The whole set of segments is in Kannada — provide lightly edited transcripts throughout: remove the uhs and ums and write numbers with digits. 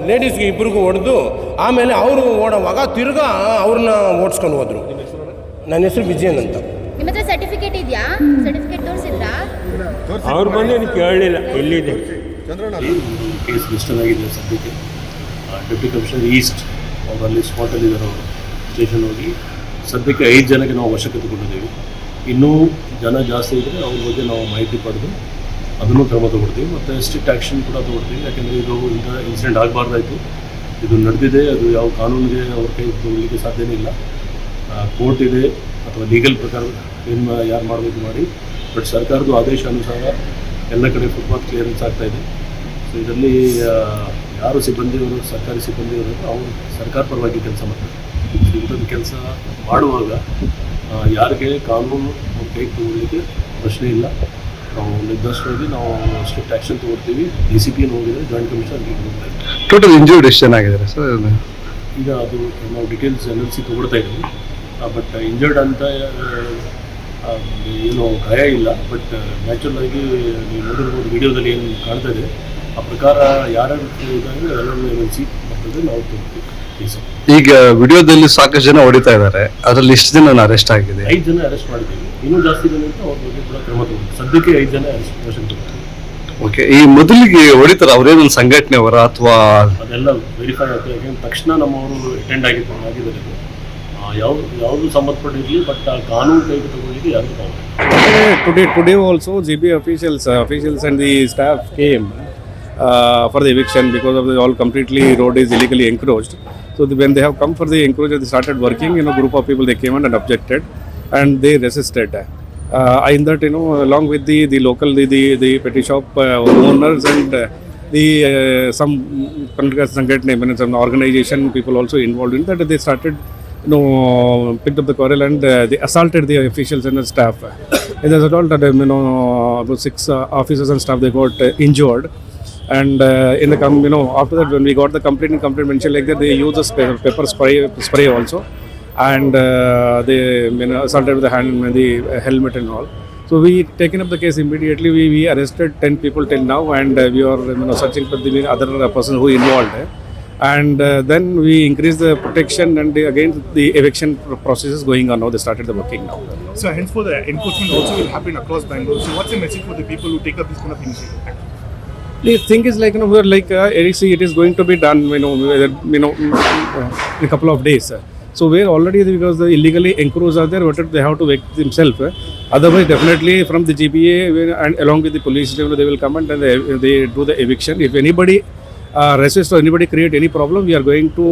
ಲೇಡೀಸ್ಗೆ ಇಬ್ಬರಿಗೂ ಹೊಡೆದು ಆಮೇಲೆ ಅವರು ಓಡೋವಾಗ ತಿರ್ಗಾ ಅವ್ರನ್ನ ಓಡಿಸ್ಕೊಂಡು ಹೋದ್ರು. ನನ್ನ ಹೆಸರು ವಿಜಯನ್ ಅಂತ. ನಿಮ್ಮ ಹತ್ರ ಸರ್ಟಿಫಿಕೇಟ್ ಇದೆಯಾ? ಸರ್ಟಿಫಿಕೇಟ್ ತೋರಿಸಿದ್ರಾ? ಅವ್ರು ಬಂದು ಕೇಳಲಿಲ್ಲ ಎಲ್ಲಿದೆ ಕೇಸ್ ರಿಜಿಸ್ಟರ್ ಆಗಿದೆ ಸದ್ಯಕ್ಕೆ. ಡೆಪ್ಟಿ ಕಮಿಷನರ್ ಈಸ್ಟ್ ಅವರಲ್ಲಿ ಸ್ಪಾಟಲ್ಲಿದ್ದಾರೆ. ಅವರು ಸ್ಟೇಷನ್ ಹೋಗಿ ಸದ್ಯಕ್ಕೆ 5 ಜನಕ್ಕೆ ನಾವು ವಶಕ್ಕೆ ತಗೊಂಡಿದ್ದೀವಿ. ಇನ್ನೂ ಜನ ಜಾಸ್ತಿ ಇದ್ದರೆ ಅವ್ರ ಬಗ್ಗೆ ನಾವು ಮಾಹಿತಿ ಪಡೆದು ಅದನ್ನು ಕ್ರಮ ತಗೊಳ್ತೀವಿ ಮತ್ತು ಸ್ಟ್ರಿಕ್ಟ್ ಆ್ಯಕ್ಷನ್ ಕೂಡ ತಗೊಳ್ತೀವಿ. ಯಾಕೆಂದರೆ ಇದು ಇಂಥ ಇನ್ಸಿಡೆಂಟ್ ಆಗಬಾರ್ದಾಯಿತು. ಇದು ನಡೆದಿದೆ, ಅದು ಯಾವ ಕಾನೂನಿಗೆ ಅವ್ರ ಕೈ ತಗೊಳ್ಳಿಕ್ಕೆ ಸಾಧ್ಯನೇ ಇಲ್ಲ. ಕೋರ್ಟ್ ಇದೆ ಅಥವಾ ಲೀಗಲ್ ಪ್ರಕಾರ ಏನು ಯಾರು ಮಾಡಬೇಕು ಮಾಡಿ. ಬಟ್ ಸರ್ಕಾರದ ಆದೇಶ ಅನುಸಾರ ಎಲ್ಲ ಕಡೆ ಫುಟ್ಪಾತ್ ಕ್ಲಿಯರೆನ್ಸ್ ಆಗ್ತಾಯಿದೆ. ಸೊ ಇದರಲ್ಲಿ ಯಾರು ಸಿಬ್ಬಂದಿಯವರು ಸರ್ಕಾರಿ ಸಿಬ್ಬಂದಿಯವರು ಅವರು ಸರ್ಕಾರ ಪರವಾಗಿ ಕೆಲಸ ಮಾಡ್ತಾರೆ. ಇಂಥದ್ದು ಕೆಲಸ ಮಾಡುವಾಗ ಯಾರಿಗೆ ಕಾನೂನು ಅವ್ರ ಕೈಗೆ ತಗೊಳ್ಳಿಕ್ಕೆ ಪ್ರಶ್ನೆ ಇಲ್ಲ. ನಾವು ನಿರ್ದಿಷ್ಟವಾಗಿ ನಾವು ಸ್ಟ್ರಿಕ್ಟ್ ಆ್ಯಕ್ಷನ್ ತೊಗೊಳ್ತೀವಿ. DCP ಹೋಗಿದ್ರೆ ಜಾಯಿಂಟ್ ಕಮಿಷನರ್ ಹೋಗ್ತಾ ಇದ್ದೀವಿ. ಟೋಟಲ್ ಇಂಜೂರ್ಡ್ ಎಷ್ಟು ಜನ ಆಗಿದ್ದಾರೆ ಸರ್? ಈಗ ಅದು ನಾವು ಡೀಟೇಲ್ಸ್ NLC ತೊಗೊಳ್ತಾ ಇದ್ದೀವಿ. ಬಟ್ ಇಂಜರ್ಡ್ ಅಂತ ಏನು ಗಾಯ ಇಲ್ಲ. ಬಟ್ ನ್ಯಾಚುರಲ್ ಆಗಿ ನೀವು ನೋಡಿರ್ಬೋದು ವಿಡಿಯೋದಲ್ಲಿ ಏನು ಕಾಣ್ತಾ ಇದೆ ಆ ಪ್ರಕಾರ ಯಾರ್ಯಾರು ಇದ್ದಾರೆ ಎಲ್ಲರೂ NLC ಬರ್ತದೆ, ನಾವು ತೊಗೊಳ್ತೀವಿ. ಈಗ ವಿಡಿಯೋದಲ್ಲಿ ಸಾಕಷ್ಟು ಜನ ಹೊಡಿತಾ ಇದ್ದಾರೆ, ಅದರಲ್ಲಿ ಎಷ್ಟು ಜನ ಅರೆಸ್ಟ್ ಆಗಿದೆ? 5 ಜನ ಅರೆಸ್ಟ್ ಮಾಡಿದ್ದೀವಿ. ಇನ್ನೂ ಜಾಸ್ತಿ ಜನ ಅಂತ ಅವ್ರ ಬಗ್ಗೆ ಕೂಡ ಕ್ರಮ ತಗೊಳ್ತೀವಿ. ಸದ್ಯಕ್ಕೆ 5 ಜನ ಅರೆಸ್ಟ್ ತಗೊಳ್ತೀವಿ. ಓಕೆ, ಈ ಮೊದಲಿಗೆ ಹೊಡಿತಾರೆ ಅವರೇನು ಸಂಘಟನೆಯವರ ಅಥವಾ ಅದೆಲ್ಲ ವೆರಿಫೈ ಆಗ್ತದೆ. ಯಾಕೆಂದ್ರೆ ತಕ್ಷಣ ನಮ್ಮವರು ಅಟೆಂಡ್ ಆಗಿದ್ದಾರೆ. ಯಾವುದು ಸಂಬಂಧಪಟ್ಟಿರಲಿ, ಬಟ್ ಆ ಕಾನೂನು ಕೈಗೆ ತಗೊಳ್ಳಿಕ್ಕೆ ಯಾರು Today also GBA officials and the staff came for the eviction because of the all completely road is illegally encroached. So when they have come for the encroachment, they started working. Group of people they came and objected, and they resisted. In that along with the local the petty shop owners and the some some organization people also involved in that, they started picked up the quarrel and they assaulted the officials and the staff. As a result, about 6 officers and staff they got injured. And in the after that, when we got the complaint mentioned like that, they used a pepper spray also, and they assaulted with the hand and the helmet and all. So we taken up the case immediately. We arrested 10 people till now, and we are searching for the other person who involved. And then we increased the protection, and again the eviction process is going on now. They started the working now. So henceforth the enforcement also will happen across Bangalore. So what's the message for the people who take up this kind of initiative? The thing is like we're like it is going to be done in a couple of days. So we're already, because the illegally encroached are there, what they have to wake themselves. Otherwise, definitely from the GBA and along with the police, they will come and they do the eviction. If anybody resist or anybody create any problem, we are going to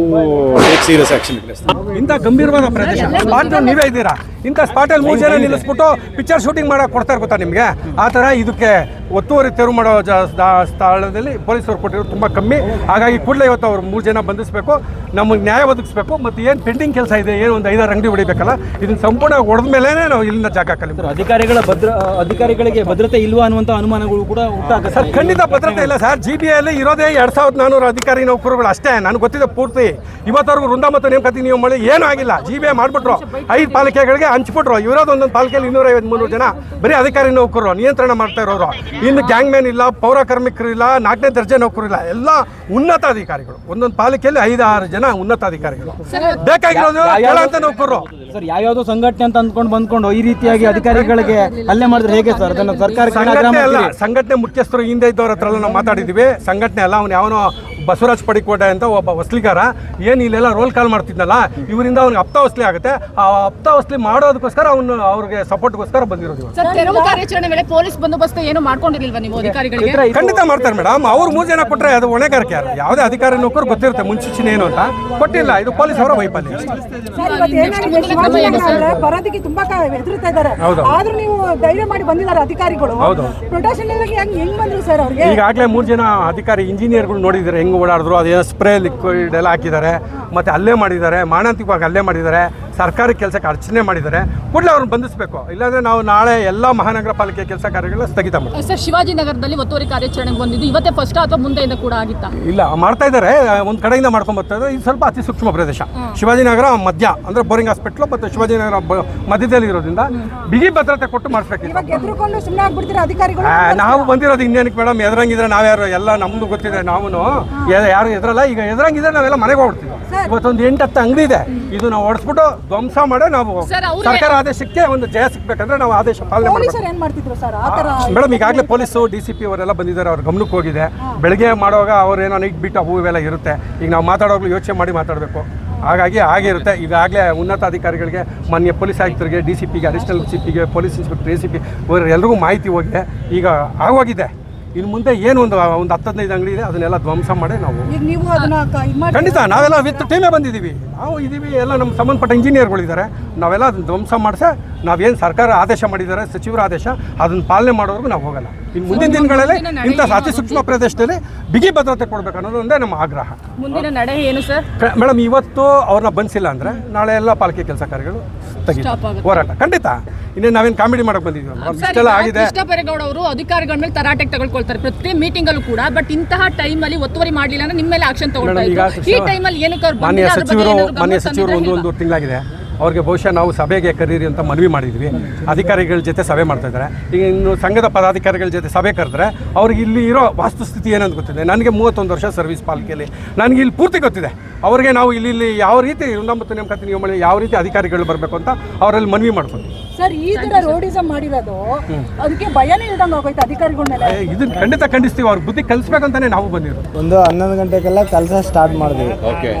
take serious action against them. ಇಂಥ ಗಂಭೀರವಾದ ಪ್ರದೇಶ ಸ್ಪಾಟ್ ನೀವೇ ಇದ್ದೀರಾ. ಇಂಥ ಸ್ಪಾಟಲ್ಲಿ 3 ಜನ ನಿಲ್ಲಿಸ್ಬಿಟ್ಟು ಪಿಕ್ಚರ್ ಶೂಟಿಂಗ್ ಮಾಡಕ್ಕೆ ಕೊಡ್ತಾರೆ ಗೊತ್ತಾ ನಿಮಗೆ? ಆ ಥರ ಇದಕ್ಕೆ ಒತ್ತುವರಿ ತೆರವು ಮಾಡೋ ಸ್ಥಳದಲ್ಲಿ ಪೊಲೀಸರು ಕೊಟ್ಟಿರೋದು ತುಂಬ ಕಮ್ಮಿ. ಹಾಗಾಗಿ ಕೂಡಲೇ ಇವತ್ತು ಅವ್ರು 3 ಜನ ಬಂಧಿಸಬೇಕು, ನಮಗೆ ನ್ಯಾಯ ಒದಗಿಸ್ಬೇಕು. ಮತ್ತು ಏನು ಪೆಂಡಿಂಗ್ ಕೆಲಸ ಇದೆ, ಏನು ಒಂದು 5-6 ಅಂಗಡಿ ಹೊಡಿಬೇಕಲ್ಲ, ಇದನ್ನು ಸಂಪೂರ್ಣ ಹೊಡೆದ ಮೇಲೆ ನಾವು ಇಲ್ಲಿಂದ ಜಾಗ ಕಲಿ. ಅಧಿಕಾರಿಗಳಿಗೆ ಭದ್ರತೆ ಇಲ್ವಾ ಅನ್ನುವಂಥ ಅನುಮಾನಗಳು ಕೂಡ ಉಂಟಾಗುತ್ತೆ ಸರ್. ಖಂಡಿತ ಭದ್ರತೆ ಇಲ್ಲ ಸರ್. GBA ಇರೋದೇ 2400 ಅಧಿಕಾರಿ ನೌಕರುಗಳು ಅಷ್ಟೇ. ನನಗೆ ಗೊತ್ತಿದೆ ಪೂರ್ತಿ. ಇವತ್ತವರೆಗೂ ವೃಂದ ಮತ್ತು ನೇಮಕಾತಿ ನಿಯಮ ಮಾಡಿ ಏನೂ ಆಗಿಲ್ಲ. GBA ಮಾಡಿಬಿಟ್ರು, 5 ಪಾಲಿಕೆಗಳಿಗೆ ಹಂಚ್ಬಿಟ್ರು. ಇರೋದು ಒಂದೊಂದು ಪಾಲಿಕೆಯಲ್ಲಿ 250-300 ಜನ ಬರೀ ಅಧಿಕಾರಿ ನೌಕರು ನಿಯಂತ್ರಣ ಮಾಡ್ತಾ ಇರೋರು. ಇನ್ನು ಗ್ಯಾಂಗ್ ಮ್ಯಾನ್ ಇಲ್ಲ, ಪೌರ ಕಾರ್ಮಿಕರು ಇಲ್ಲ, 4ನೇ ದರ್ಜೆ ನೌಕರು ಇಲ್ಲ, ಎಲ್ಲ ಉನ್ನತ ಅಧಿಕಾರಿಗಳು. ಒಂದೊಂದು ಪಾಲಿಕೆಯಲ್ಲಿ 5-6 ಜನ ಉನ್ನತ ಅಧಿಕಾರಿಗಳು ಬೇಕಾಗಿರೋದು ಅಂತ ನೌಕರು. ಸರ್, ಯಾವ್ಯಾವುದೋ ಸಂಘಟನೆ ಅಂತ ಬಂದ್ಕೊಂಡು ಈ ರೀತಿಯಾಗಿ ಅಧಿಕಾರಿಗಳಿಗೆ ಹಲ್ಲೆ ಮಾಡಿದ್ರೆ ಹೇಗೆ ಸರ್? ಅದನ್ನು ಸರ್ಕಾರ ಸಂಘಟನೆ ಮುಖ್ಯಸ್ಥರು ಹಿಂದೆ ಇದ್ದವ್ರ ಹತ್ರ ಎಲ್ಲ ನಾವು ಮಾತಾಡಿದ್ದೀವಿ. ಸಂಘಟನೆ ಅಲ್ಲ, ಅವನು ಯಾವನೋ ಬಸವರಾಜ್ ಪಡಿಕೋಟೆ ಅಂತ ಒಬ್ಬ ವಸ್ಲಿಗಾರ ಏನು ಇಲ್ಲೆಲ್ಲ ರೋಲ್ ಕಾಲ್ ಮಾಡ್ತಿದ್ನಲ್ಲ, ಇವರಿಂದ ಅವ್ನಿಗೆ ಹಪ್ತಾವಸ್ಲಿ ಆಗುತ್ತೆ. ಆ ಹಪ್ತಾವಸ್ಲಿ ಮಾಡೋದಕ್ಕೋಸ್ಕರ ಅವ್ರಿಗೆ ಸಪೋರ್ಟ್ಗೋಸ್ಕರ ಬಂದಿರೋದು. ತೆರವು ಕಾರ್ಯಾಚರಣೆ ವೇಳೆ ಪೊಲೀಸ್ ಬಂದೋಬಸ್ತ್ ಏನು ಮಾಡ್ಕೊಂಡಿರಲಿಲ್ವಾ ನೀವು ಅಧಿಕಾರಿಗಳಿಗೆ? ಖಂಡಿತ ಮಾಡ್ತಾರೆ ಮೇಡಮ್. ಅವ್ರು 3 ಜನ ಕೊಟ್ಟರೆ ಅದು ಹೊಣೆಗಾರಿಕೆ ಯಾರು? ಯಾವುದೇ ಅಧಿಕಾರಿ ನೌಕರು ಗೊತ್ತಿರುತ್ತೆ ಮುನ್ಸೂಚನೆ ಏನು ಅಂತ. ಕೊಟ್ಟಿಲ್ಲ, ಇದು ಪೊಲೀಸ್ ಅವರ ವೈಫಲ್ಯ. ಬರೋದಕ್ಕೆ ತುಂಬಾ ಹೆದರ್ತಾ ಇದ್ದಾರೆ. ಆದ್ರೂ ನೀವು ಧೈರ್ಯ ಮಾಡಿ ಬಂದಿದ್ದಾರೆ ಅಧಿಕಾರಿಗಳು. ಪ್ರೊಟೆಕ್ಷನ್ ಹೆಂಗ್ ಬಂದ್ರು ಸರ್ ಅವ್ರಿಗೆ? ಈಗಾಗಲೇ 3 ಜನ ಅಧಿಕಾರಿ ಇಂಜಿನಿಯರ್ಗಳು ನೋಡಿದ್ದಾರೆ ಹೆಂಗ್ ಓಡಾಡಿದ್ರು. ಅದೇನೋ ಸ್ಪ್ರೇ ಲಿಕ್ವಿಡ್ ಎಲ್ಲ ಹಾಕಿದ್ದಾರೆ, ಮತ್ತೆ ಹಲ್ಲೆ ಮಾಡಿದ್ದಾರೆ, ಮಾರಣಾಂತಿಕವಾಗಿ ಹಲ್ಲೆ ಮಾಡಿದ್ದಾರೆ. ಸರ್ಕಾರಿ ಕೆಲಸಕ್ಕೆ ಅರ್ಚನೆ ಮಾಡಿದ್ದಾರೆ, ಕೂಡಲೇ ಅವ್ರನ್ನ ಬಂಧಿಸಬೇಕು. ಇಲ್ಲಾಂದರೆ ನಾವು ನಾಳೆ ಎಲ್ಲ ಮಹಾನಗರ ಪಾಲಿಕೆ ಕೆಲಸ ಕಾರ್ಯಗಳನ್ನ ಸ್ಥಗಿತ ಮಾಡ್ತೀವಿ. ಸರ್, ಶಿವಾಜಿನಗರದಲ್ಲಿ ಒತ್ತುವರಿ ಕಾರ್ಯಾಚರಣೆಗೆ ಬಂದಿದ್ದು ಇವತ್ತೇ ಫಸ್ಟ್ ಅಥವಾ ಮುಂದೆಯಿಂದ ಕೂಡ ಆಗಿತ್ತಾ? ಇಲ್ಲ, ಮಾಡ್ತಾ ಇದ್ದಾರೆ, ಒಂದು ಕಡೆಯಿಂದ ಮಾಡ್ಕೊಂಡು ಬರ್ತಾ ಇದ್ದಾರೆ. ಇದು ಸ್ವಲ್ಪ ಅತಿ ಸೂಕ್ಷ್ಮ ಪ್ರದೇಶ. ಶಿವಾಜಿನಗರ ಮಧ್ಯ ಅಂದರೆ ಬೋರಿಂಗ್ ಹಾಸ್ಪಿಟ್ಲು ಮತ್ತು ಶಿವಾಜಿನಗರ ಮಧ್ಯದಲ್ಲಿ ಇರೋದ್ರಿಂದ ಬಿಗಿ ಭದ್ರತೆ ಕೊಟ್ಟು ಮಾಡಿಸ್ಬೇಕಿತ್ತು. ಇವಾಗ ಎದ್ರುಕೊಂಡು ಸುಮ್ಮನೆ ಆಗ್ಬಿಡ್ತೀರಾ ಅಧಿಕಾರಿಗಳು? ನಾವು ಬಂದಿರೋದು ಇನ್ನೇನಕ್ಕೆ ಮೇಡಮ್, ಎದುರಂಗಿದ್ರೆ ನಾವ್ಯಾರು ಎಲ್ಲ ನಮ್ದು ಗೊತ್ತಿದೆ. ನಾವು ಯಾರು ಎದುರಲ್ಲ. ಈಗ ಎದುರಂಗಿದ್ರೆ ನಾವೆಲ್ಲ ಮನೆಗೆ ಹೋಗ್ಬಿಡ್ತೀವಿ. ಇವತ್ತೊಂದು 8-10 ಅಂಗಡಿ ಇದೆ, ಇದು ನಾವು ಓಡಿಸ್ಬಿಟ್ಟು ಧ್ವಂಸ ಮಾಡಿ ನಾವು ಸರ್ಕಾರ ಆದೇಶಕ್ಕೆ ಒಂದು ಜಯ ಸಿಗ್ಬೇಕಂದ್ರೆ ನಾವು ಆದೇಶ ಪಾಲನೆ ಮಾಡಬೇಕು. ಏನ್ ಮಾಡ್ತಿದ್ರು ಸರ್ ಆ ತರ? ಮೇಡಮ್, ಈಗಾಗಲೇ ಪೊಲೀಸು DCP ಅವರೆಲ್ಲ ಬಂದಿದ್ದಾರೆ, ಅವ್ರ ಗಮನಕ್ಕೆ ಹೋಗಿದೆ. ಬೆಳಗ್ಗೆ ಮಾಡುವಾಗ ಅವ್ರೇನೋ ನೈಟ್ ಬಿಟ್ಟು ಅವು ಇವೆಲ್ಲ ಇರುತ್ತೆ. ಈಗ ನಾವು ಮಾತಾಡೋಗ್ಲು ಯೋಚನೆ ಮಾಡಿ ಮಾತಾಡಬೇಕು. ಹಾಗಾಗಿ ಆಗಿರುತ್ತೆ. ಈಗಾಗಲೇ ಉನ್ನತ ಅಧಿಕಾರಿಗಳಿಗೆ, ಮಾನ್ಯ ಪೊಲೀಸ್ ಆಯುಕ್ತರಿಗೆ, DCPಗೆ, ಅಡಿಷನಲ್ CPಗೆ, ಪೊಲೀಸ್ ಇನ್ಸ್ಪೆಕ್ಟರ್ ACP ಎಲ್ಲರಿಗೂ ಮಾಹಿತಿ ಹೋಗಿದೆ. ಈಗ ಆಗೋಗಿದೆ. ಇನ್ನು ಮುಂದೆ ಏನು ಒಂದು 10-15 ಅಂಗಡಿ ಇದೆ, ಅದನ್ನೆಲ್ಲ ಧ್ವಂಸ ಮಾಡಿ ನಾವು ನೀವು ಅದನ್ನ ಖಂಡಿತ ನಾವೆಲ್ಲ ವಿತ್ ಟೀಮೇ ಬಂದಿದ್ದೀವಿ. ನಾವು ಇದ್ದೀವಿ, ಎಲ್ಲ ನಮ್ಮ ಸಂಬಂಧಪಟ್ಟ ಇಂಜಿನಿಯರ್ಗಳಿದ್ದಾರೆ. ನಾವೆಲ್ಲ ಅದನ್ನ ಧ್ವಂಸ ಮಾಡಿಸಿ ನಾವೇನು ಸರ್ಕಾರ ಆದೇಶ ಮಾಡಿದ್ದಾರೆ, ಸಚಿವರ ಆದೇಶ, ಅದನ್ನು ಪಾಲನೆ ಮಾಡೋವರೆಗೂ ನಾವು ಹೋಗಲ್ಲ. ಇನ್ನು ಮುಂದಿನ ದಿನಗಳಲ್ಲಿ ಇಂಥ ಅತಿ ಸೂಕ್ಷ್ಮ ಪ್ರದೇಶದಲ್ಲಿ ಬಿಗಿ ಭದ್ರತೆ ಕೊಡಬೇಕು ಅನ್ನೋದು ಒಂದೇ ನಮ್ಮ ಆಗ್ರಹ. ಮುಂದಿನ ನಡೆ ಏನು ಸರ್? ಮೇಡಮ್, ಇವತ್ತು ಅವ್ರನ್ನ ಬಂಧಿಸಿಲ್ಲ ಅಂದರೆ ನಾಳೆ ಎಲ್ಲ ಪಾಲಿಕೆ ಕೆಲಸ ಕಾರ್ಯಗಳು ತೆಗಿತೀವಿ, ಹೋರಾಟ ಖಂಡಿತ. ಇನ್ನೇನು ನಾವೇನು ಕಾಮಿಡಿ ಮಾಡಕ್ಕೆ ಬಂದಿದ್ದೀವಿ. ಇಷ್ಟೆಲ್ಲ ಆಗಿದೆ. ಕೃಷ್ಣ ಬೈರೇಗೌಡ ಅವರು ಅಧಿಕಾರಿಗಳ ಮೇಲೆ ತರಾಟೆಗೆ ತಗೊಳ್ಕೊಳ್ತಾರೆ ಪ್ರತಿ ಮೀಟಿಂಗ್ ಅಲ್ಲೂ ಕೂಡ. ಬಟ್ ಇಂತಹ ಟೈಮ್ ಅಲ್ಲಿ ಒತ್ತುವರಿ ಮಾಡಲಿಲ್ಲ ಅಂದ್ರೆ ನಿಮ್ಮ ಮೇಲೆ ಆಕ್ಷನ್ ತಗೊಳ್ತಾರೆ. ಈ ಟೈಮ್ ಅಲ್ಲಿ ಏನಕ್ಕೆ ಮಾನ್ಯ ಸಚಿವರು ಒಂದು ತಿಂಗಳಾಗಿದೆ. ಅವ್ರಿಗೆ ಬಹುಶಃ ನಾವು ಸಭೆಗೆ ಕರೀರಿ ಅಂತ ಮನವಿ ಮಾಡಿದ್ವಿ. ಅಧಿಕಾರಿಗಳ ಜೊತೆ ಸಭೆ ಮಾಡ್ತಾ ಇದ್ದಾರೆ. ಈಗ ಇನ್ನು ಸಂಘದ ಪದಾಧಿಕಾರಿಗಳ ಜೊತೆ ಸಭೆ ಕರೆದ್ರೆ ಅವ್ರಿಗೆ ಇಲ್ಲಿ ಇರೋ ವಾಸ್ತುಸ್ಥಿತಿ ಏನಂತ ಗೊತ್ತಿದೆ. ನನಗೆ 31 ವರ್ಷ ಸರ್ವಿಸ್ ಪಾಲಿಕೆಯಲ್ಲಿ, ನನಗೆ ಇಲ್ಲಿ ಪೂರ್ತಿ ಗೊತ್ತಿದೆ. ಅವ್ರಿಗೆ ನಾವು ಇಲ್ಲಿ ಯಾವ ರೀತಿ ಮತ್ತು ನೇಮಕಾತಿ ನಿಯಮಗಳಲ್ಲಿ ಯಾವ ರೀತಿ ಅಧಿಕಾರಿಗಳು ಬರಬೇಕು ಅಂತ ಅವರಲ್ಲಿ ಮನವಿ ಮಾಡ್ಕೊಂಡು ಸರ್, ಈ ತರ ರೋಡಿಸಮ್ ಮಾಡಿರೋದು ಅದಕ್ಕೆ ಭಯನೇ ಇಲ್ದಂಗೆ ಹೋಗೋಯ್ತು ಅಧಿಕಾರಿಗಳ ಮೇಲೆ. ಇದನ್ನ ಖಂಡಿತ ಖಂಡಿಸ್ತೀವಿ. ಅವ್ರ ಬುದ್ಧಿ ಕಲಿಸ್ಬೇಕಂತಾನೆ ನಾವು ಬಂದಿರೋದು. ಒಂದು 11 ಗಂಟೆಗೆಲ್ಲ ಕೆಲಸ ಸ್ಟಾರ್ಟ್ ಮಾಡಿದ್ವಿ.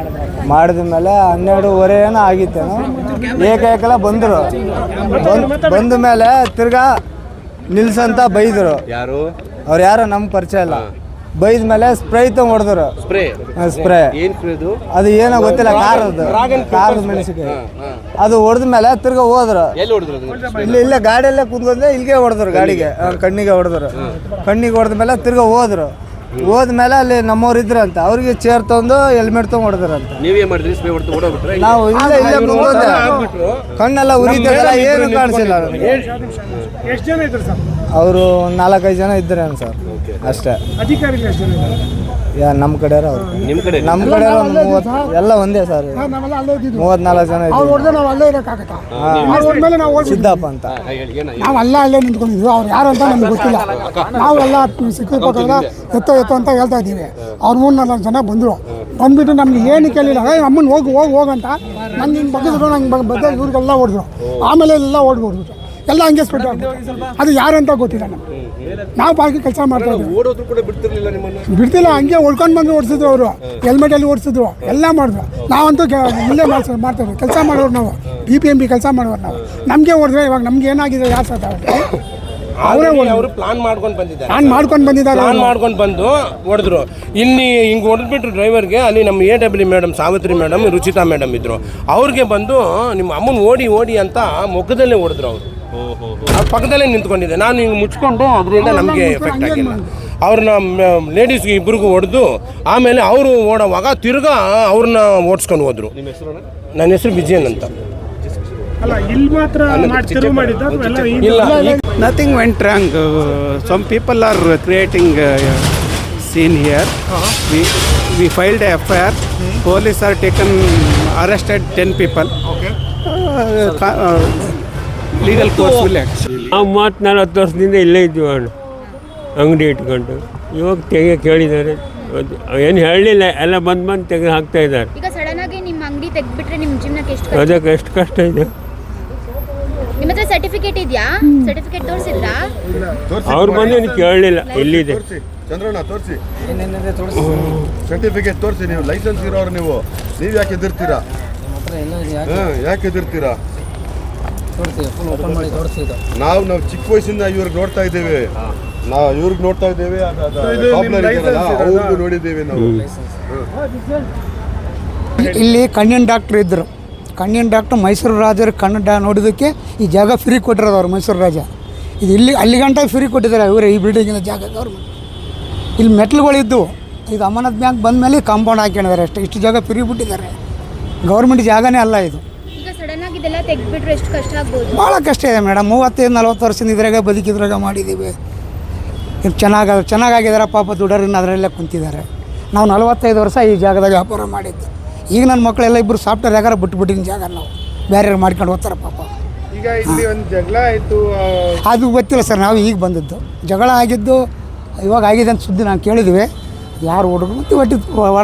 ಮಾಡಿದ ಮೇಲೆ 12:30 ಏನೋ ಆಗಿತ್ತೇನೋ, ಏಕಾಏಕಲ್ಲ ಬಂದರು. ಬಂದ ಮೇಲೆ ತಿರ್ಗಾ ನಿಲ್ಸಂತ ಬೈದರು. ಯಾರು? ಅವ್ರು ಯಾರೋ ನಮ್ಗೆ ಪರಿಚಯ ಇಲ್ಲ. ಬೈದ ಮೇಲೆ ಸ್ಪ್ರೇ ಹೊಡೆದ್ರು. ಸ್ಪ್ರೇ ಅದು ಏನೋ ಗೊತ್ತಿಲ್ಲ, ಕಾರದ ಮೆಣಸಿನಕಾಯಿ ಅದು ಹೊಡೆದ ಮೇಲೆ ತಿರ್ಗಾ ಹೋದ್ರು. ಇಲ್ಲೇ ಗಾಡಿಯಲ್ಲೇ ಕುಂತ್ಕೊಂಡ್ರೆ ಇಲ್ಲಿಗೆ ಹೊಡೆದ್ರು, ಗಾಡಿಗೆ ಕಣ್ಣಿಗೆ ಹೊಡೆದ್ರು. ಕಣ್ಣಿಗೆ ಹೊಡೆದ ಮೇಲೆ ತಿರ್ಗಾ ಹೋದ್ರು. ಹೋದ್ಮೇಲೆ ಅಲ್ಲಿ ನಮ್ಮವ್ರು ಇದ್ರಂತ, ಅವ್ರಿಗೆ ಚೇರ್ ತಂದು ಹೆಲ್ಮೆಟ್ ತೊಗೊಂಡು ಹೊಡೆದ್ರಂತ. ನಾವು ಇಲ್ಲೇ ಕುಂತ್ಕೊಂಡೆ, ಕಣ್ಣೆಲ್ಲ ಉರಿತಿಲ್ಲ, ಏನು ಕಾಣಿಸಿಲ್ಲ. ಅವರು 4-5 ಜನ ಇದ್ದಾರೆ ಸರ್, ಅಷ್ಟೇ. ನಮ್ಮ ಕಡೆ ನಮ್ಮ ಕಡೆ ಒಂದು 30 ಎಲ್ಲ ಒಂದೇ ಸರ್. 34 ಜನ ಸಿದ್ದಪ್ಪ ಅಂತ. ನಾವೆಲ್ಲ ಅಲ್ಲೇ ನಿಂತ್ಕೊಂಡಿದ್ವಿ. ಅವ್ರು ಯಾರು ಅಂತ ನಮ್ಗೆ ಗೊತ್ತಿಲ್ಲ. ನಾವೆಲ್ಲ ಸಿಕ್ಕಿದ ಎತ್ತೋ ಅಂತ ಹೇಳ್ತಾ ಇದ್ದೀವಿ. ಅವ್ರು 3-4 ಜನ ಬಂದರು. ಬಂದ್ಬಿಟ್ಟು ನಮ್ಗೆ ಏನು ಕೇಳಿಲ್ಲ, ಅಮ್ಮನ ಹೋಗಂತ ನಂಗೆ ಹಿಂಗೆ ಬಗ್ಗಿದ್ರು. ನಂಗೆ ಬದ್ದ ಇವ್ರಿಗೆಲ್ಲ ಹೊಡೆದ್ರು. ಆಮೇಲೆ ಎಲ್ಲ ಓಡ್ಬಿಡ್ಬಿಟ್ಟು ಎಲ್ಲ ಹಂಗೆ ಸ್ಪೆಟ್ಟು. ಅದು ಯಾರು ಅಂತ ಗೊತ್ತಿಲ್ಲ ನಮ್ಗೆ. ನಾವು ಬಾಕಿ ಕೆಲಸ ಮಾಡ್ತಾ ಇದ್ವಿ, ಬಿಡ್ತಿಲ್ಲ. ಹಂಗೆ ಉಳ್ಕೊಂಡು ಬಂದು ಓಡಿಸಿದ್ರು. ಅವರು ಹೆಲ್ಮೆಟಲ್ಲಿ ಓಡಿಸಿದ್ರು, ಎಲ್ಲ ಮಾಡಿದ್ರು. ನಾವಂತೂ ಇಲ್ಲೇ ಮಾಡ್ತೇವೆ ಕೆಲಸ ಮಾಡೋರು. ನಾವು BPMB ಕೆಲಸ ಮಾಡೋರು. ನಾವು ನಮಗೆ ಹೊಡೆದ್ರೆ ಇವಾಗ ನಮ್ಗೆ ಏನಾಗಿದೆ ಯಾರು ಸಾಧ್ಯ ಅವರು ಪ್ಲಾನ್ ಮಾಡ್ಕೊಂಡು ಬಂದಿದ್ದಾರೆ. ಪ್ಲಾನ್ ಮಾಡ್ಕೊಂಡು ಬಂದು ಹೊಡೆದ್ರು. ಇಲ್ಲಿ ಹಿಂಗೆ ಹೊಡೆದ್ಬಿಟ್ರು ಡ್ರೈವರ್ಗೆ. ಅಲ್ಲಿ ನಮ್ಮ AW madam, Savitri madam, Ruchita madam ಇದ್ರು. ಅವ್ರಿಗೆ ಬಂದು ನಿಮ್ಮ ಅಮ್ಮನ ಓಡಿ ಅಂತ ಮುಖದಲ್ಲೇ ಹೊಡೆದ್ರು. ಅವರು ಅವ್ರ ಪಕ್ಕದಲ್ಲೇ ನಿಂತ್ಕೊಂಡಿದ್ದೆ. ನಾನು ಹಿಂಗೆ ಮುಚ್ಕೊಂಡು, ಅದರಿಂದ ನಮಗೆ ಎಫೆಕ್ಟ್ ಆಗಿಲ್ಲ. ಅವ್ರನ್ನ ಲೇಡೀಸ್ಗೆ ಇಬ್ಬರಿಗೂ ಹೊಡೆದು ಆಮೇಲೆ ಅವರು ಓಡೋವಾಗ ತಿರ್ಗಾ ಅವ್ರನ್ನ ಓಡಿಸ್ಕೊಂಡು ಹೋದ್ರು. ನನ್ನ ಹೆಸರು ವಿಜಯನ್ ಅಂತ. Nothing went wrong. Some people are creating scene here. We filed a FIR. Police are arrested 10 people. Legal course will act. ನಾವು 34 ವರ್ಷದಿಂದ ಇಲ್ಲೇ ಇದ್ದೀವಿ ಅಣ್ಣ, ಅಂಗಡಿ ಇಟ್ಕೊಂಡು. ಇವಾಗ ಕೇಳಿದ್ದಾರೆ, ಏನು ಹೇಳಲಿಲ್ಲ, ಎಲ್ಲ ಬಂದು ತೆಗೆದು ಹಾಕ್ತಾ ಇದ್ದಾರೆ. ಈಗ ಸಡನ್ ಆಗಿ ನಿಮ್ಮ ಅಂಗಡಿ ತೆಗೆದ್ಬಿಟ್ರೆ ನಿಮ್ಮ ಜೀವನಕ್ಕೆ ಎಷ್ಟು ಅದಕ್ಕೆ ಎಷ್ಟು ಕಷ್ಟ ಇದೆ. ನಿಮ್ಮ ಹತ್ರ ಸರ್ಟಿಫಿಕೇಟ್ ಇದೆಯಾ? ಸರ್ಟಿಫಿಕೇಟ್ ತೋರಿಸಿದ್ರಾ? ಅವ್ರು ಬಂದು ಕೇಳಲಿಲ್ಲ, ಎಲ್ಲಿದೆ ಚಂದ್ರಣ್ಣ ತೋರಿಸಿ, ಸರ್ಟಿಫಿಕೇಟ್ ತೋರಿಸಿ. ನೀವು ಲೈಸೆನ್ಸ್ ಇರೋರು, ನೀವು ಯಾಕೆ ಎದುರ್ತೀರಾ? ಯಾಕೆ ಎದುರ್ತೀರಾ? ನಾವು ಚಿಕ್ಕ ವಯಸ್ಸಿಂದ ಇವ್ರಿಗೆ ನೋಡ್ತಾ ಇದ್ದೇವೆ. ಅವ್ರಿಗೂ ನೋಡಿದ್ದೇವೆ ನಾವು. ಇಲ್ಲಿ ಕಣ್ಣಿನ ಡಾಕ್ಟ್ರ್ ಇದ್ದರು. ಕಣ್ಣಿನ ಡಾಕ್ಟ್ರು ಮೈಸೂರು ರಾಜರು ಕಣ್ಣು ನೋಡೋದಕ್ಕೆ ಈ ಜಾಗ ಫ್ರೀ ಕೊಟ್ಟಿರೋದು ಅವ್ರು, ಮೈಸೂರು ರಾಜ. ಇದು ಅಲ್ಲಿ ಗಂಟ ಫ್ರೀ ಕೊಟ್ಟಿದ್ದಾರೆ ಇವರೇ, ಈ ಬಿಲ್ಡಿಂಗಿನ ಜಾಗ ಗೌರ್ಮೆಂಟ್. ಇಲ್ಲಿ ಮೆಟ್ಲುಗಳಿದ್ದು, ಇದು ಅಮಾನತ್ ಬ್ಯಾಂಕ್ ಬಂದ ಮೇಲೆ ಕಾಂಪೌಂಡ್ ಹಾಕೊಂಡಿದ್ದಾರೆ ಅಷ್ಟೇ. ಇಷ್ಟು ಜಾಗ ಫ್ರೀ ಬಿಟ್ಟಿದ್ದಾರೆ, ಗೌರ್ಮೆಂಟ್ ಜಾಗನೇ ಅಲ್ಲ ಇದು. ಈಗ ಸಡನ್ ಆಗಿ ಆಗಿದ್ದೆಲ್ಲ ತೆಗ್ದ್ಬಿಟ್ರೆ ಎಷ್ಟು ಕಷ್ಟ ಆಗ್ಬೋದು? ಭಾಳ ಕಷ್ಟ ಇದೆ ಮೇಡಮ್. 35-40 ವರ್ಷದಿಂದ ಇದ್ರಾಗ ಬದುಕಿದ್ರಾಗ ಮಾಡಿದ್ದೀವಿ. ಇದು ಚೆನ್ನಾಗಿದ್ದಾರೆ ಪಾಪ, ದುಡ್ಡರಿನ ಅದರಲ್ಲೇ ಕುಂತಿದ್ದಾರೆ. ನಾವು 45 ವರ್ಷ ಈ ಜಾಗದಾಗ ವ್ಯಾಪಾರ ಮಾಡಿದ್ದು. ಈಗ ನನ್ನ ಮಕ್ಕಳೆಲ್ಲ ಇಬ್ಬರು ಸಾಫ್ಟ್ವೇರ್ ಯಾಕಾರ ಬಿಟ್ಟಿನ ಜಾಗ ನಾವು ಬೇರೆ ಮಾಡ್ಕೊಂಡು ಹೋಗ್ತಾರೆ ಪಾಪ. ಈಗ ಇಲ್ಲಿ ಒಂದು ಜಗಳ ಆಯಿತು, ಅದು ಗೊತ್ತಿಲ್ಲ ಸರ್, ನಾವು ಈಗ ಬಂದದ್ದು. ಜಗಳ ಆಗಿದ್ದು ಇವಾಗ ಆಗಿದೆ ಅಂತ ಸುದ್ದಿ ನಾವು ಕೇಳಿದ್ವಿ. ಯಾರು ಹುಡುಗರು ಮತ್ತು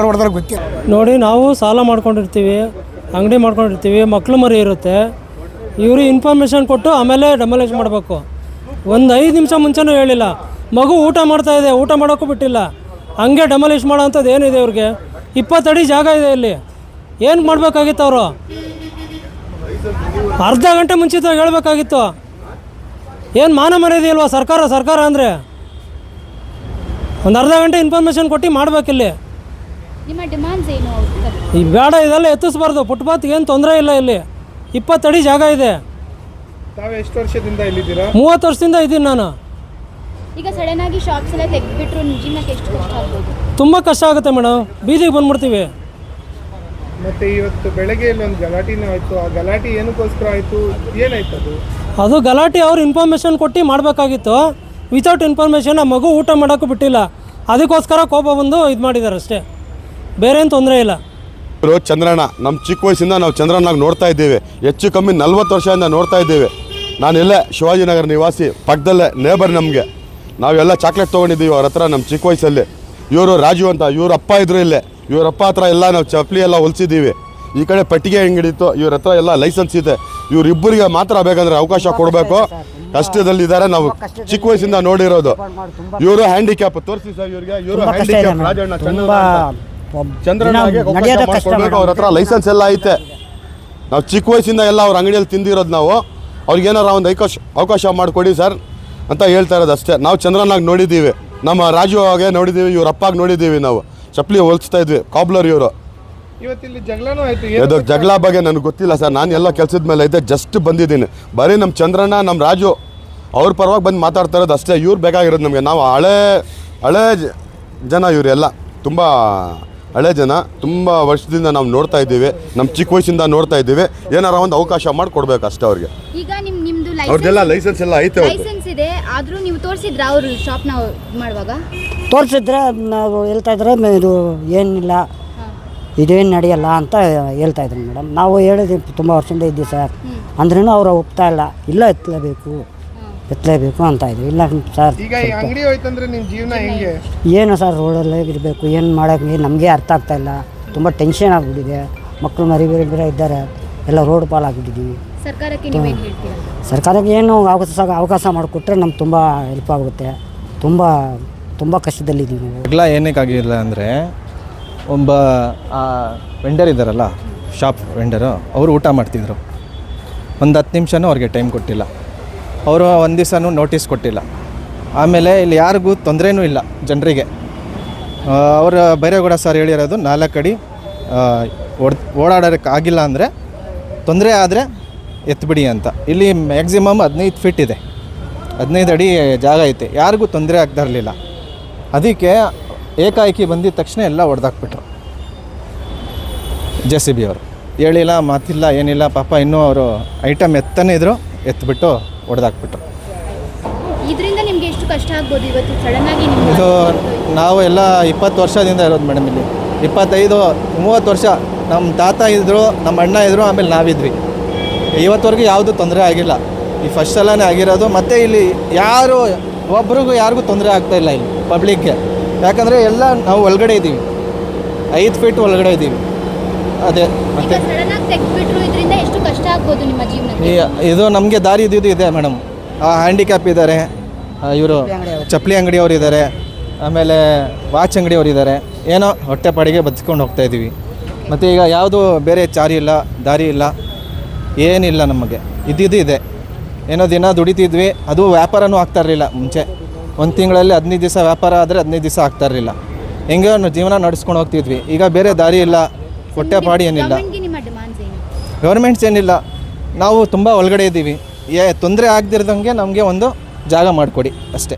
ಹೊಡೆದ್ರೆ ಗೊತ್ತಿಲ್ಲ. ನೋಡಿ, ನಾವು ಸಾಲ ಮಾಡ್ಕೊಂಡಿರ್ತೀವಿ, ಅಂಗಡಿ ಮಾಡ್ಕೊಂಡಿರ್ತೀವಿ, ಮಕ್ಳು ಮರಿ ಇರುತ್ತೆ. ಇವರು ಇನ್ಫಾರ್ಮೇಷನ್ ಕೊಟ್ಟು ಆಮೇಲೆ ಡೆಮಾಲಿಷ್ ಮಾಡಬೇಕು. ಒಂದು 5 ನಿಮಿಷ ಮುಂಚೆನೂ ಹೇಳಿಲ್ಲ. ಮಗು ಊಟ ಮಾಡ್ತಾಯಿದೆ, ಊಟ ಮಾಡೋಕ್ಕೂ ಬಿಟ್ಟಿಲ್ಲ. ಹಂಗೆ ಡೆಮಾಲಿಷ್ ಮಾಡೋ ಅಂಥದ್ದು ಏನಿದೆ ಇವ್ರಿಗೆ? 20 ಅಡಿ ಜಾಗ ಇದೆ ಇಲ್ಲಿ. ಏನು ಮಾಡಬೇಕಾಗಿತ್ತು ಅವರು? ಅರ್ಧ ಗಂಟೆ ಮುಂಚಿತವಾಗಿ ಹೇಳಬೇಕಾಗಿತ್ತು. ಏನು ಮಾನ ಮರ್ಯಾದೆ ಇಲ್ವಾ ಸರ್ಕಾರ ಅಂದರೆ? ಒಂದು ಅರ್ಧ ಗಂಟೆ ಇನ್ಫಾರ್ಮೇಷನ್ ಕೊಟ್ಟು ಮಾಡಬೇಕಿಲ್ಲಿ. ನಿಮ್ಮ ಡಿಮಾಂಡ್ಸ್ ಏನು? ಈ ಬೇಡ, ಇದೆಲ್ಲ ಎತ್ತಿಸ್ಬಾರ್ದು. ಫುಟ್ಪಾತ್ಗೆ ಏನು ತೊಂದರೆ ಇಲ್ಲ. ಇಲ್ಲಿ 20 ಅಡಿ ಜಾಗ ಇದೆ. ತಾವು ಎಷ್ಟು ವರ್ಷದಿಂದ ಇಲ್ಲಿದ್ದೀರಾ? 30 ವರ್ಷದಿಂದ ಇದ್ದೀನಿ ನಾನು. ಈಗ ಸಡನ್ ಆಗಿ ಶಾಪ್ಸ್ ಎಲ್ಲ ತೆಗೆದ್ಬಿಟ್ರು ಜೀವನಕ್ಕೆ ಎಷ್ಟು ಕಷ್ಟ ಆಗ್ಬೋದು? ತುಂಬ ಕಷ್ಟ ಆಗುತ್ತೆ ಮೇಡಮ್, ಬೀದಿಗೆ ಬಂದ್ಬಿಡ್ತೀವಿ. ಮತ್ತೆ ಇವತ್ತು ಬೆಳಗ್ಗೆ ಒಂದು ಗಲಾಟೆನೂ ಆಯಿತು. ಆ ಗಲಾಟೆ ಏನಕ್ಕೋಸ್ಕರ ಆಯಿತು? ಏನಾಯ್ತು ಅದು? ಅದು ಗಲಾಟೆ ಅವ್ರು ಇನ್ಫಾರ್ಮೇಷನ್ ಕೊಟ್ಟು ಮಾಡಬೇಕಾಗಿತ್ತು. ವಿತೌಟ್ ಇನ್ಫಾರ್ಮೇಷನ್ ಆ ಮಗು ಊಟ ಮಾಡೋಕ್ಕೂ ಬಿಟ್ಟಿಲ್ಲ. ಅದಕ್ಕೋಸ್ಕರ ಕೋಪ ಬಂದು ಇದು ಮಾಡಿದ್ದಾರೆ ಅಷ್ಟೇ, ಬೇರೆ ಏನು ತೊಂದರೆ ಇಲ್ಲ. ಚಂದ್ರಣ್ಣ ನಮ್ಮ ಚಿಕ್ಕ ವಯಸ್ಸಿಂದ ನಾವು ಚಂದ್ರಣ್ಣಾಗ ನೋಡ್ತಾ ಇದ್ದೇವೆ. ಹೆಚ್ಚು ಕಮ್ಮಿ 40 ವರ್ಷದಿಂದ ನೋಡ್ತಾ ಇದ್ದೇವೆ. ನಾನೆಲ್ಲ ಶಿವಾಜಿನಗರ ನಿವಾಸಿ, ಪಕ್ಕದಲ್ಲೇ ನೇಬರ್. ನಮಗೆ ನಾವೆಲ್ಲ ಚಾಕ್ಲೇಟ್ ತೊಗೊಂಡಿದ್ದೀವಿ ಅವ್ರ ಹತ್ರ ನಮ್ಮ ಚಿಕ್ಕ ವಯಸ್ಸಲ್ಲಿ. ಇವರು ರಾಜು ಅಂತ, ಇವ್ರ ಅಪ್ಪ ಇದ್ರು ಇಲ್ಲೇ. ಇವ್ರ ಅಪ್ಪ ಹತ್ರ ಎಲ್ಲ ನಾವು ಚಪ್ಪಲಿ ಎಲ್ಲ ಹೊಲಿಸಿದ್ದೀವಿ. ಈ ಕಡೆ ಪೆಟ್ಟಿಗೆ ಅಂಗಡಿತ್ತು, ಇವ್ರ ಹತ್ರ ಎಲ್ಲ ಲೈಸೆನ್ಸ್ ಇದೆ. ಇವರಿಬ್ಬರಿಗೆ ಮಾತ್ರ ಬೇಕಂದ್ರೆ ಅವಕಾಶ ಕೊಡಬೇಕು. ಕಷ್ಟದಲ್ಲಿದ್ದಾರೆ, ನಾವು ಚಿಕ್ಕ ವಯಸ್ಸಿಂದ ನೋಡಿರೋದು. ಇವರು ಹ್ಯಾಂಡಿಕ್ಯಾಪ್ ತೋರಿಸಿ ಸರ್ ಇವ್ರಿಗೆ. ಇವರು ಹ್ಯಾಂಡಿಕ್ಯಾಪ್ ರಾಜಣ್ಣ ಚಂದ್ರಣ್ಣಗೆ ಅವಕಾಶ ಮಾಡ್ಕೊಡ್ಬೇಕು. ಅವ್ರ ಹತ್ರ ಲೈಸೆನ್ಸ್ ಎಲ್ಲ ಐತೆ. ನಾವು ಚಿಕ್ಕ ವಯಸ್ಸಿಂದ ಎಲ್ಲ ಅವ್ರ ಅಂಗಡಿಯಲ್ಲಿ ತಿಂದಿರೋದು. ನಾವು ಅವ್ರಿಗೇನಾರ ಒಂದು ಅವಕಾಶ ಮಾಡಿಕೊಡಿ ಸರ್ ಅಂತ ಹೇಳ್ತಾ ಇರೋದು ಅಷ್ಟೇ. ನಾವು ಚಂದ್ರನಾಗ ನೋಡಿದ್ದೀವಿ, ನಮ್ಮ ರಾಜು ಹಾಗೆ ನೋಡಿದ್ದೀವಿ, ಇವ್ರ ಅಪ್ಪಾಗ ನೋಡಿದ್ದೀವಿ. ನಾವು ಚಪ್ಪಲಿ ಹೊಲಿಸ್ತಾ ಇದ್ವಿ, ಕಾಬ್ಲರ್ ಇವರು. ಇವತ್ತಿಲ್ಲಿ ಜಗಳನೂ ಆಯಿತು. ಇದು ಜಗಳ ಬಗ್ಗೆ ನನಗೆ ಗೊತ್ತಿಲ್ಲ ಸರ್, ನಾನು ಎಲ್ಲ ಕೆಲಸದ ಮೇಲೆ ಇದ್ದೆ, ಜಸ್ಟ್ ಬಂದಿದ್ದೀನಿ. ಬರೀ ನಮ್ಮ ಚಂದ್ರಣ್ಣ, ನಮ್ಮ ರಾಜು ಅವ್ರ ಪರವಾಗಿ ಬಂದು ಮಾತಾಡ್ತಾ ಇರೋದು ಅಷ್ಟೇ. ಇವ್ರು ಬೇಕಾಗಿರೋದು ನಮಗೆ. ನಾವು ಹಳೇ ಜನ, ಇವರೆಲ್ಲ ತುಂಬ ಹಳೆ ಜನ. ತುಂಬ ವರ್ಷದಿಂದ ನಾವು ನೋಡ್ತಾ ಇದ್ದೀವಿ, ನಮ್ಮ ಚಿಕ್ಕ ವಯಸ್ಸಿಂದ ನೋಡ್ತಾ ಇದ್ದೀವಿ. ಏನಾರ ಒಂದು ಅವಕಾಶ ಮಾಡಿಕೊಡ್ಬೇಕು ಅಷ್ಟೇ ಅವ್ರಿಗೆ. ಈಗ ನಿಮ್ದು ಅವ್ರದ್ದೆಲ್ಲ ಲೈಸೆನ್ಸ್ ಎಲ್ಲ ಐತೆ. ಲೈಸೆನ್ಸ್ ಇದೆ, ಆದರೂ ನೀವು ತೋರಿಸಿದ್ರ ಅವರು ಶಾಪ್ನ ಮಾಡುವಾಗ? ತೋರಿಸಿದ್ರೆ ನಾವು ಹೇಳ್ತಾ ಇದ್ರೆ ಇದು ಏನಿಲ್ಲ, ಇದೇನು ನಡೆಯಲ್ಲ ಅಂತ ಹೇಳ್ತಾ ಇದ್ರು ಮೇಡಮ್. ನಾವು ಹೇಳಿದ್ವಿ ತುಂಬ ವರ್ಷದಿಂದ ಇದ್ದೀವಿ ಸರ್, ಅಂದ್ರೂ ಅವ್ರು ಒಪ್ತಾ ಇಲ್ಲ ಎತ್ತಲೇಬೇಕು ಅಂತ ಇದ್ವಿ. ಇಲ್ಲ ಸರ್, ಈಗ ಈ ಅಂಗಡಿ ಹೋಯ್ತಂದ್ರೆ ನಿಮ್ಮ ಜೀವನ ಹೆಂಗೆ? ಏನು ಸರ್, ರೋಡಲ್ಲೇ ಇರಬೇಕು, ಏನು ಮಾಡೋಕ್ಕೆ ನಮಗೆ ಅರ್ಥ ಆಗ್ತಾ ಇಲ್ಲ. ತುಂಬ ಟೆನ್ಷನ್ ಆಗಿಬಿಟ್ಟಿದೆ. ಮಕ್ಕಳು ಮರಿ ಬೇರೆ ಇದ್ದಾರೆ, ಎಲ್ಲ ರೋಡ್ ಪಾಲಾಗಿಬಿಟ್ಟಿದ್ದೀವಿ. ಸರ್ಕಾರಕ್ಕೆ ನೀವೇನು ಹೇಳ್ತೀರಾ? ಸರ್ಕಾರಕ್ಕೆ ಏನು ಅವಕಾಶ ಮಾಡಿಕೊಟ್ರೆ ನಮ್ಗೆ ತುಂಬ ಹೆಲ್ಪ್ ಆಗುತ್ತೆ. ತುಂಬ ಕಷ್ಟದಲ್ಲಿದ್ದೀವಿ. ಜಗಳ ಏನಕ್ಕಾಗಿಲ್ಲ ಅಂದರೆ, ಒಬ್ಬ ವೆಂಡರ್ ಇದ್ದಾರಲ್ಲ, ಶಾಪ್ ವೆಂಡರು, ಅವರು ಊಟ ಮಾಡ್ತಿದ್ರು. ಒಂದು 10 ನಿಮಿಷನೂ ಅವ್ರಿಗೆ ಟೈಮ್ ಕೊಟ್ಟಿಲ್ಲ. ಅವರು ಒಂದು ದಿವಸನೂ ನೋಟಿಸ್ ಕೊಟ್ಟಿಲ್ಲ. ಆಮೇಲೆ ಇಲ್ಲಿ ಯಾರಿಗೂ ತೊಂದರೆನೂ ಇಲ್ಲ ಜನರಿಗೆ. ಅವರು ಬೈರೇಗೌಡ ಸರ್ ಹೇಳಿರೋದು 4 ಅಡಿ ಓಡಾಡೋಕ್ಕೆ ಆಗಿಲ್ಲ ಅಂದರೆ ತೊಂದರೆ ಆದರೆ ಎತ್ಬಿಡಿ ಅಂತ. ಇಲ್ಲಿ ಮ್ಯಾಕ್ಸಿಮಮ್ 15 ಫೀಟ್ ಇದೆ, 15 ಅಡಿ ಜಾಗ ಐತೆ, ಯಾರಿಗೂ ತೊಂದರೆ ಆಗ್ತಾ ಇರಲಿಲ್ಲ. ಅದಕ್ಕೆ ಏಕಾಏಕಿ ಬಂದಿದ್ದ ತಕ್ಷಣ ಎಲ್ಲ ಹೊಡೆದಾಕ್ಬಿಟ್ರು JCB ಅವರು. ಹೇಳಿಲ್ಲ, ಮಾತಿಲ್ಲ, ಏನಿಲ್ಲ. ಪಾಪ ಇನ್ನೂ ಅವರು ಐಟಮ್ ಎತ್ತನೇ ಇದ್ರು, ಎತ್ಬಿಟ್ಟು ಹೊಡೆದಾಕ್ಬಿಟ್ರು. ಇದರಿಂದ ನಿಮಗೆ ಎಷ್ಟು ಕಷ್ಟ ಆಗ್ಬೋದು ಇವತ್ತು ಸಡನ್ ಆಗಿ? ಇದು ನಾವು ಎಲ್ಲ 20 ವರ್ಷದಿಂದ ಇರೋದು ಮೇಡಮ್ ಇಲ್ಲಿ. 25-30 ವರ್ಷ ನಮ್ಮ ತಾತ ಇದ್ದರು, ನಮ್ಮ ಅಣ್ಣ ಇದ್ದರು, ಆಮೇಲೆ ನಾವಿದ್ವಿ. ಇವತ್ತವರೆಗೂ ಯಾವುದೂ ತೊಂದರೆ ಆಗಿಲ್ಲ. ಈ ಫಸ್ಟ್ ಸಲನೇ ಆಗಿರೋದು. ಮತ್ತು ಇಲ್ಲಿ ಒಬ್ರಿಗೂ ಯಾರಿಗೂ ತೊಂದರೆ ಆಗ್ತಾಯಿಲ್ಲ ಇಲ್ಲಿ ಪಬ್ಲಿಕ್ಗೆ. ಯಾಕಂದರೆ ಎಲ್ಲ ನಾವು ಒಳಗಡೆ ಇದ್ದೀವಿ, 5 ಫೀಟ್ ಒಳಗಡೆ ಇದ್ದೀವಿ. ಅದೇ ಮತ್ತೆ ಇದರಿಂದ ಎಷ್ಟು ಕಷ್ಟ ಆಗ್ಬೋದು ನಿಮ್ಮ ಜೀವನಕ್ಕೆ? ಇದು ನಮಗೆ ದಾರಿ ಇದೆ ಮೇಡಮ್. ಹ್ಯಾಂಡಿಕ್ಯಾಪ್ ಇದ್ದಾರೆ, ಇವರು ಚಪ್ಪಲಿ ಅಂಗಡಿಯವರು ಇದ್ದಾರೆ, ಆಮೇಲೆ ವಾಚ್ ಅಂಗಡಿಯವರು ಇದ್ದಾರೆ. ಏನೋ ಹೊಟ್ಟೆಪಾಡಿಗೆ ಬದುಕೊಂಡು ಹೋಗ್ತಾಯಿದ್ದೀವಿ. ಮತ್ತು ಈಗ ಯಾವುದು ಬೇರೆ ದಾರಿ ಇಲ್ಲ, ಏನಿಲ್ಲ ನಮಗೆ. ಇದೆ ಏನೋ ದಿನ ದುಡಿತಿದ್ವಿ. ಅದು ವ್ಯಾಪಾರನೂ ಆಗ್ತಾಯಿರಲಿಲ್ಲ ಮುಂಚೆ. ಒಂದು ತಿಂಗಳಲ್ಲಿ 15 ದಿವಸ ವ್ಯಾಪಾರ ಆದರೆ 15 ದಿವಸ ಆಗ್ತಾಯಿರಲಿಲ್ಲ. ಹೆಂಗೆ ಜೀವನ ನಡೆಸ್ಕೊಂಡು ಹೋಗ್ತಿದ್ವಿ. ಈಗ ಬೇರೆ ದಾರಿ ಇಲ್ಲ, ಹೊಟ್ಟೆಪಾಡಿ ಏನಿಲ್ಲ, ಗೌರ್ಮೆಂಟ್ಸ್ ಏನಿಲ್ಲ. ನಾವು ತುಂಬ ಒಳಗಡೆ ಇದ್ದೀವಿ. ತೊಂದರೆ ಆಗದಿರ್ದಂಗೆ ನಮಗೆ ಒಂದು ಜಾಗ ಮಾಡಿಕೊಡಿ ಅಷ್ಟೇ.